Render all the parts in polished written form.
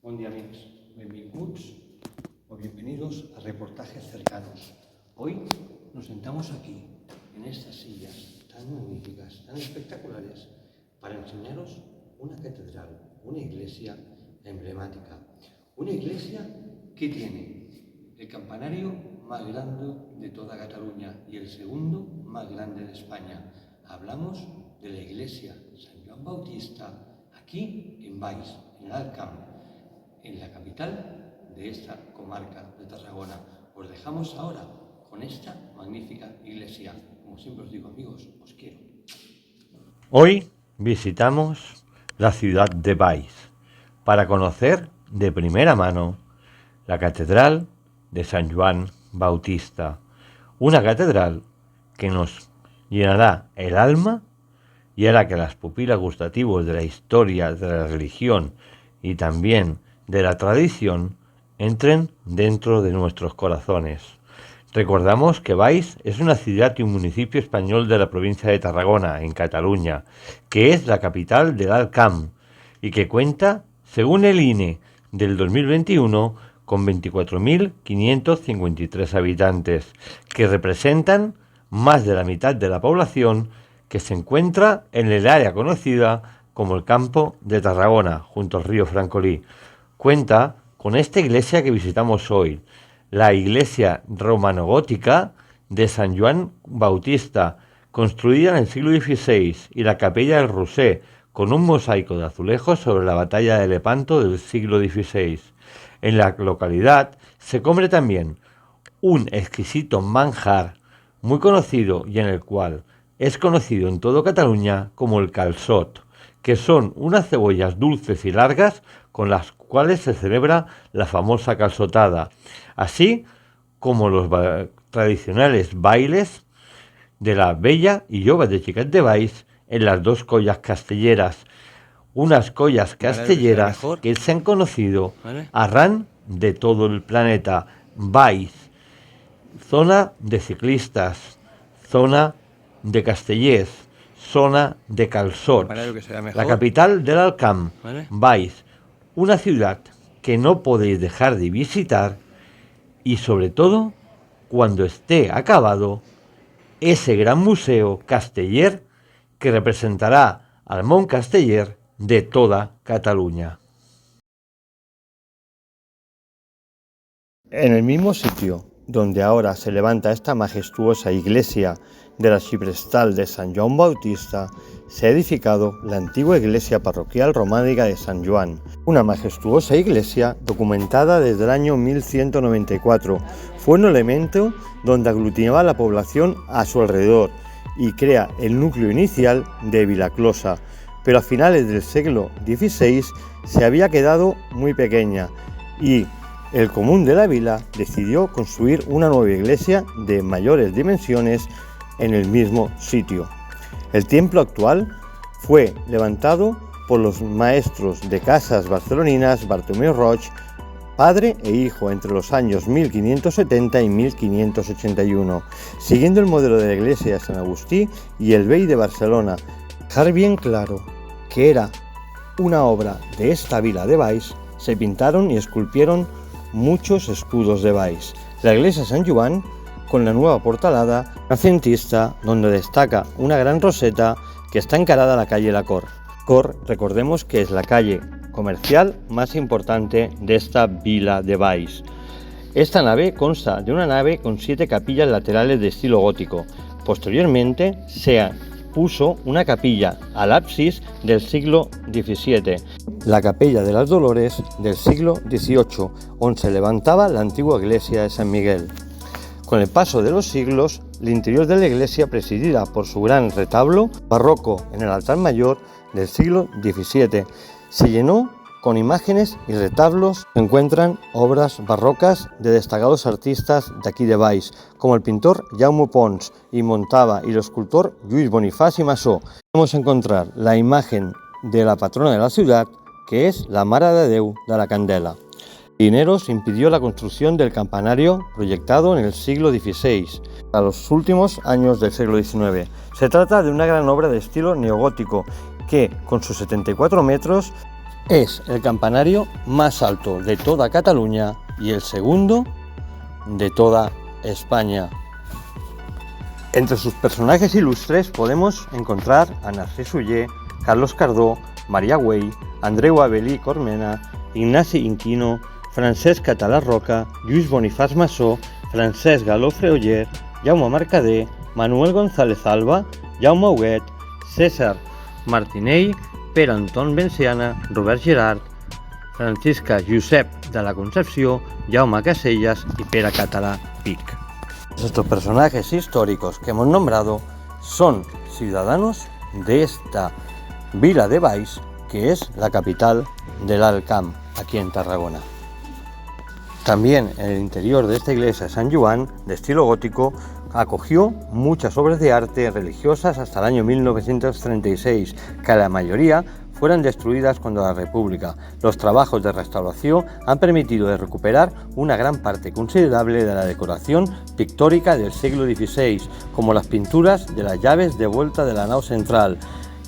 Buen día, amigos. Bienvenidos a Reportajes Cercanos. Hoy nos sentamos aquí, en estas sillas tan magníficas, tan espectaculares, para enseñaros una catedral, una iglesia emblemática. Una iglesia que tiene el campanario más grande de toda Cataluña y el segundo más grande de España. Hablamos de la iglesia San Joan Bautista, aquí en Valls, en el Alt Camp, en la capital de esta comarca de Tarragona. Os dejamos ahora con esta magnífica iglesia. Como siempre os digo, amigos, os quiero. Hoy visitamos la ciudad de Valls para conocer de primera mano la Catedral de San Joan Bautista, una catedral que nos llenará el alma y hará que las pupilas gustativas de la historia, de la religión y también de la tradición entren dentro de nuestros corazones. Recordamos que Valls es una ciudad y un municipio español de la provincia de Tarragona, en Cataluña, que es la capital del Alt Camp y que cuenta, según el INE del 2021, con 24.553 habitantes, que representan más de la mitad de la población que se encuentra en el área conocida como el Campo de Tarragona, junto al río Francolí. Cuenta con esta iglesia que visitamos hoy, la iglesia romanogótica de San Joan Bautista, construida en el siglo XVI, y la capella del Roser, con un mosaico de azulejos sobre la batalla de Lepanto del siglo XVI. En la localidad se come también un exquisito manjar muy conocido y en el cual es conocido en todo Cataluña como el calçot, que son unas cebollas dulces y largas con las cuales se celebra la famosa calçotada, así como los tradicionales bailes de la Bella y Jove de Xiquet de Valls en las dos collas castelleras, unas collas castelleras que se han conocido arran de todo el planeta. Valls, zona de ciclistas, zona de castellers, zona de calçots, la capital del Alt Camp, Valls, una ciudad que no podéis dejar de visitar y sobre todo cuando esté acabado ese gran museo casteller que representará al món casteller de toda Cataluña. En el mismo sitio donde ahora se levanta esta majestuosa iglesia de la arciprestal de San Joan Bautista, se ha edificado la antigua iglesia parroquial románica de San Joan, una majestuosa iglesia documentada desde el año 1194. Fue un elemento donde aglutinaba la población a su alrededor y crea el núcleo inicial de Vilaclosa, pero a finales del siglo XVI se había quedado muy pequeña y el común de la vila decidió construir una nueva iglesia de mayores dimensiones en el mismo sitio. El templo actual fue levantado por los maestros de casas barceloninas Bartomeu Roig, padre e hijo, entre los años 1570 y 1581, siguiendo el modelo de la iglesia de San Agustí y el Vell de Barcelona. Dejar bien claro que era una obra de esta vila de Valls, se pintaron y esculpieron muchos escudos de Valls. La iglesia San Joan, con la nueva portalada renacentista, donde destaca una gran roseta que está encarada a la calle La Cor. Cor, recordemos que es la calle comercial más importante de esta vila de Valls. Esta nave consta de una nave con 7 capillas laterales de estilo gótico. Posteriormente se puso una capilla al ábsis del siglo XVII, la capella de las Dolores del siglo XVIII, donde se levantaba la antigua iglesia de San Miguel. Con el paso de los siglos, el interior de la iglesia, presidida por su gran retablo barroco en el altar mayor del siglo XVII, se llenó Con imágenes y retablos se encuentran obras barrocas de destacados artistas de aquí de Valls, como el pintor Jaume Pons y Montava y el escultor Lluís Bonifaç i Massó. Podemos encontrar la imagen de la patrona de la ciudad, que es la Mare de Déu de la Candela. Dineros impidió la construcción del campanario proyectado en el siglo XVI, a los últimos años del siglo XIX. Se trata de una gran obra de estilo neogótico que, con sus 74 metros, es el campanario más alto de toda Cataluña y el segundo de toda España. Entre sus personajes ilustres podemos encontrar a Narcís Oller, Carlos Cardó, Maria Güell, Andreu Avel·lí Cormena, Ignasi Inquino, Francesc Català Roca, Lluís Bonifaç Massó, Francesc Galofre Oller, Jaume Mercader, Manuel González Alba, Jaume Huguet, César Martinell, Pere Anton Benciana, Robert Gerard, Francisca Josep de la Concepció, Jaume Casellas y Pere Català Pic. Estos personajes históricos que hemos nombrado son ciudadanos de esta vila de Valls, que es la capital del Alt Camp, aquí en Tarragona. También en el interior de esta iglesia de San Joan, de estilo gótico, acogió muchas obras de arte religiosas hasta el año 1936, que la mayoría fueron destruidas cuando la República. Los trabajos de restauración han permitido de recuperar una gran parte considerable de la decoración pictórica del siglo XVI, como las pinturas de las llaves de vuelta de la nao central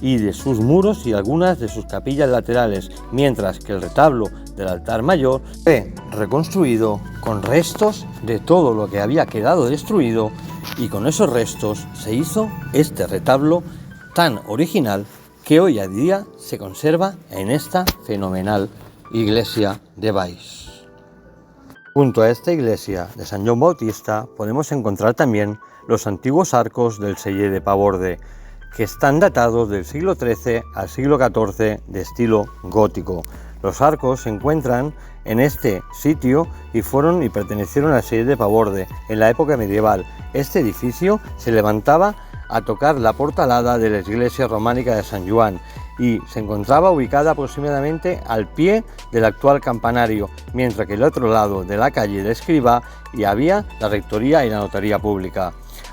y de sus muros y algunas de sus capillas laterales, mientras que el retablo del altar mayor fue reconstruido con restos de todo lo que había quedado destruido, y con esos restos se hizo este retablo tan original que hoy en día se conserva en esta fenomenal iglesia de Valls. Junto a esta iglesia de Sant Joan Bautista podemos encontrar también los antiguos arcos del celler de Paborde, que están datados del siglo XIII al siglo XIV de estilo gótico. Los arcos se encuentran en este sitio y pertenecieron al celler de Paborde en la época medieval. Este edificio se levantaba a tocar la portalada de la iglesia románica de Sant Joan y se encontraba ubicada aproximadamente al pie del actual campanario, mientras que el otro lado de la calle de Escribá y había la rectoría y la notaría pública.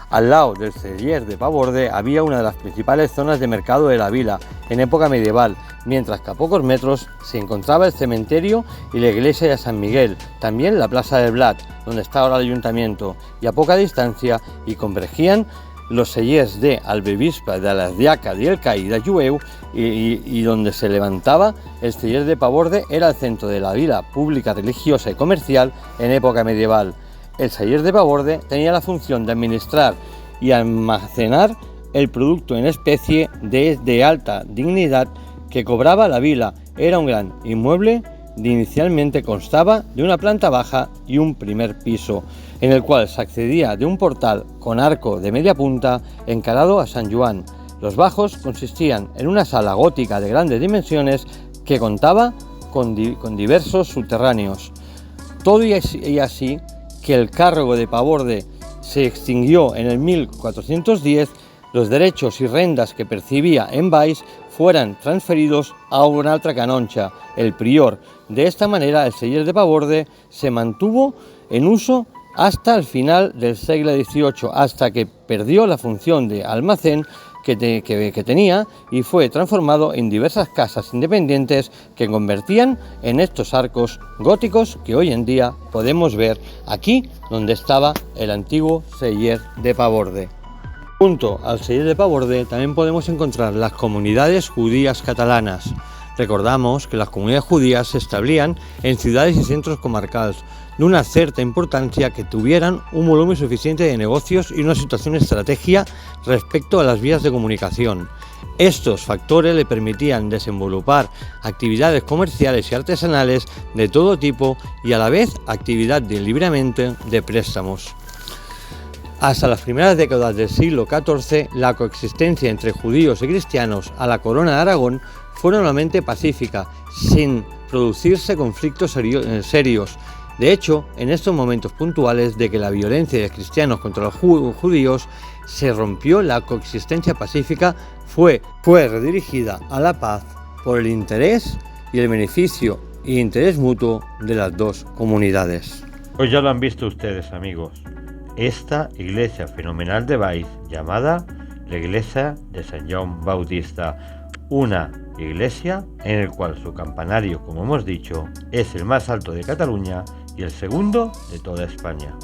Al lado del celler de Paborde había una de las principales zonas de mercado de la vila en época medieval, mientras que a pocos metros se encontraba el cementerio y la iglesia de San Miguel, también la plaza del Blat, donde está ahora el ayuntamiento, y a poca distancia y convergían los cellers de Albebisbe, de l'Ardiaca, del Cai y de Jueu, y donde se levantaba el celler de Paborde era el centro de la vila pública, religiosa y comercial en época medieval. El celler de Paborde tenía la función de administrar y almacenar el producto en especie de alta dignidad que cobraba la vila. Era un gran inmueble inicialmente constaba de una planta baja y un primer piso, en el cual se accedía de un portal con arco de media punta encarado a Sant Joan. Los bajos consistían en una sala gótica de grandes dimensiones que contaba con diversos subterráneos. Todo y así que el cárrego de Paborde se extinguió en el 1410, los derechos y rendas que percibía en Valls fueran transferidos a una altra canoncha, el prior. De esta manera el celler de Paborde se mantuvo en uso hasta el final del siglo XVIII, hasta que perdió la función de almacén que tenía y fue transformado en diversas casas independientes que convertían en estos arcos góticos que hoy en día podemos ver aquí donde estaba el antiguo celler de Paborde. Junto al celler de Paborde también podemos encontrar las comunidades judías catalanas. Recordamos que las comunidades judías se establecían en ciudades y centros comarcals de una cierta importancia que tuvieran un volumen suficiente de negocios y una situación estratégica respecto a las vías de comunicación. Estos factores le permitían desenvolupar actividades comerciales y artesanales de todo tipo y a la vez actividad libremente de préstamos. Hasta las primeras décadas del siglo XIV, la coexistencia entre judíos y cristianos a la corona de Aragón fue normalmente pacífica, sin producirse conflictos serios. De hecho, en estos momentos puntuales de que la violencia de cristianos contra los judíos se rompió, la coexistencia pacífica fue redirigida a la paz por el interés y el beneficio e interés mutuo de las dos comunidades. Pues ya lo han visto ustedes, amigos. Esta iglesia fenomenal de Valls, llamada la iglesia de Sant Jaume Bautista, una iglesia en el cual su campanario, como hemos dicho, es el más alto de Cataluña y el segundo de toda España.